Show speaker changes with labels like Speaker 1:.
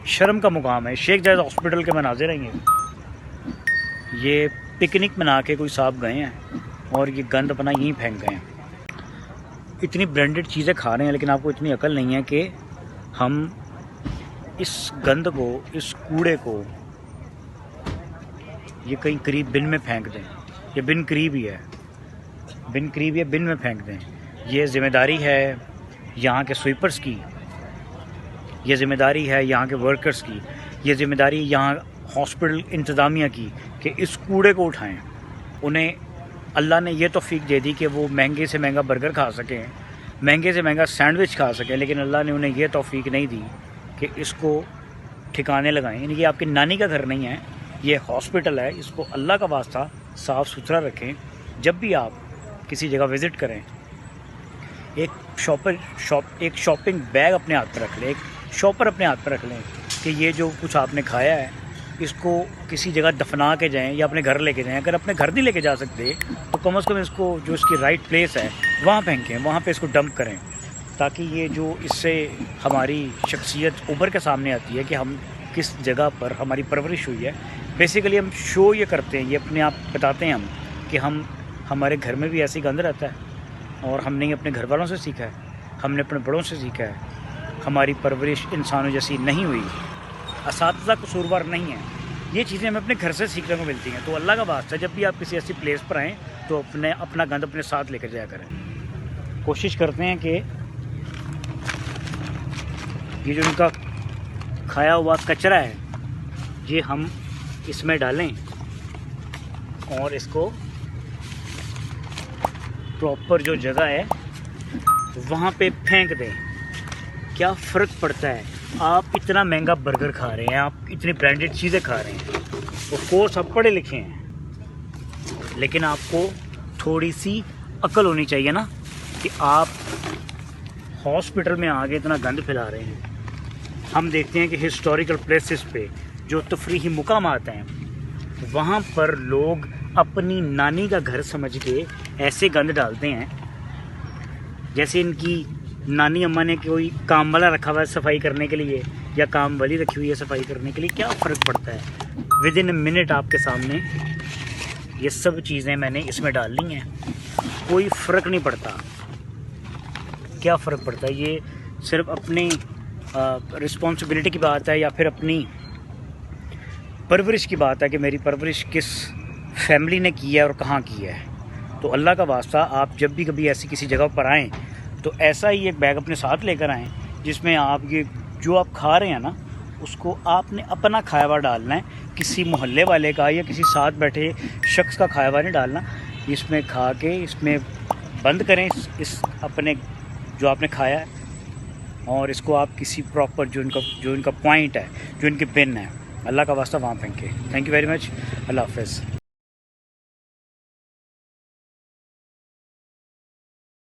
Speaker 1: شرم کا مقام ہے. شیخ زاید ہاسپٹل کے مناظر ہیں یہ پکنک منا کے کوئی صاحب گئے ہیں اور یہ گند اپنا یہیں پھینک گئے ہیں. اتنی برانڈڈ چیزیں کھا رہے ہیں لیکن آپ کو اتنی عقل نہیں ہے کہ ہم اس گند کو، اس کوڑے کو یہ کہیں قریب بن میں پھینک دیں. یہ بن قریب ہی ہے، بن قریب ہے، بن میں پھینک دیں. یہ ذمہ داری ہے یہاں کے سویپرز کی، یہ ذمہ داری ہے یہاں کے ورکرز کی، یہ ذمہ داری یہاں ہاسپٹل انتظامیہ کی کہ اس کوڑے کو اٹھائیں. انہیں اللہ نے یہ توفیق دے دی کہ وہ مہنگے سے مہنگا برگر کھا سکیں، مہنگے سے مہنگا سینڈوچ کھا سکیں، لیکن اللہ نے انہیں یہ توفیق نہیں دی کہ اس کو ٹھکانے لگائیں. یعنی کہ آپ کی نانی کا گھر نہیں ہے، یہ ہاسپٹل ہے. اس کو اللہ کا واسطہ صاف ستھرا رکھیں. جب بھی آپ کسی جگہ وزٹ کریں ایک شاپنگ بیگ اپنے ہاتھ پہ رکھ لیں، ایک شاپر اپنے ہاتھ پہ رکھ لیں کہ یہ جو کچھ آپ نے کھایا ہے اس کو کسی جگہ دفنا کے جائیں یا اپنے گھر لے کے جائیں. اگر اپنے گھر نہیں لے کے جا سکتے تو کم از کم اس کو جو اس کی رائٹ پلیس ہے وہاں پھینکیں، وہاں پہ اس کو ڈمپ کریں، تاکہ یہ جو اس سے ہماری شخصیت ابھر کے سامنے آتی ہے کہ ہم کس جگہ پر ہماری پرورش ہوئی ہے. بیسیکلی ہم شو یہ کرتے ہیں، یہ اپنے آپ بتاتے ہیں ہم کہ ہمارے گھر میں بھی ایسی گند رہتا ہے اور ہم نے اپنے گھر والوں سے سیکھا ہے، ہم نے اپنے بڑوں سے سیکھا ہے. ہماری پرورش انسانوں جیسی نہیں ہوئی، اساتذہ قصوروار نہیں ہیں. یہ چیزیں ہمیں اپنے گھر سے سیکھنے کو ملتی ہیں. تو اللہ کا واسطہ جب بھی آپ کسی ایسی پلیس پر آئیں تو اپنا گند اپنے ساتھ لے کر جایا کریں. کوشش کرتے ہیں کہ یہ جو ان کا کھایا ہوا کچرا ہے یہ ہم اس میں ڈالیں اور اس کو پراپر جو جگہ ہے وہاں پہ پھینک دیں. کیا فرق پڑتا ہے؟ آپ اتنا مہنگا برگر کھا رہے ہیں، آپ اتنی برانڈڈ چیزیں کھا رہے ہیں، آف کورس آپ پڑھے لکھے ہیں، لیکن آپ کو تھوڑی سی عقل ہونی چاہیے نا کہ آپ ہاسپٹل میں آگے اتنا گند پھیلا رہے ہیں. ہم دیکھتے ہیں کہ ہسٹوریکل پلیسز پہ جو تفریحی مقامات ہیں وہاں پر لوگ اپنی نانی کا گھر سمجھ کے ایسے گند ڈالتے ہیں جیسے ان کی نانی اماں نے کوئی کام والا رکھا ہوا ہے صفائی کرنے کے لیے یا کام والی رکھی ہوئی ہے صفائی کرنے کے لیے. کیا فرق پڑتا ہے؟ ود ان اے منٹ آپ کے سامنے یہ سب چیزیں میں نے اس میں ڈال لی ہیں، کوئی فرق نہیں پڑتا. کیا فرق پڑتا ہے؟ یہ صرف اپنی رسپانسبلٹی کی بات ہے یا پھر اپنی پرورش کی بات ہے کہ میری پرورش کس فیملی نے کی ہے اور کہاں کی ہے. تو اللہ کا واسطہ آپ جب بھی کبھی ایسی کسی جگہ پر آئیں تو ایسا ہی ایک بیگ اپنے ساتھ لے کر آئیں جس میں آپ یہ جو آپ کھا رہے ہیں نا اس کو آپ نے اپنا کھایا ہوا ڈالنا ہے، کسی محلے والے کا یا کسی ساتھ بیٹھے شخص کا کھایا ہوا نہیں ڈالنا. اس میں کھا کے اس میں بند کریں اس اپنے جو آپ نے کھایا ہے اور اس کو آپ کسی پراپر جو ان کا پوائنٹ ہے، جو ان کے بن ہے، اللہ کا واسطہ وہاں پھینکیں. Thank you very much. اللہ حافظ.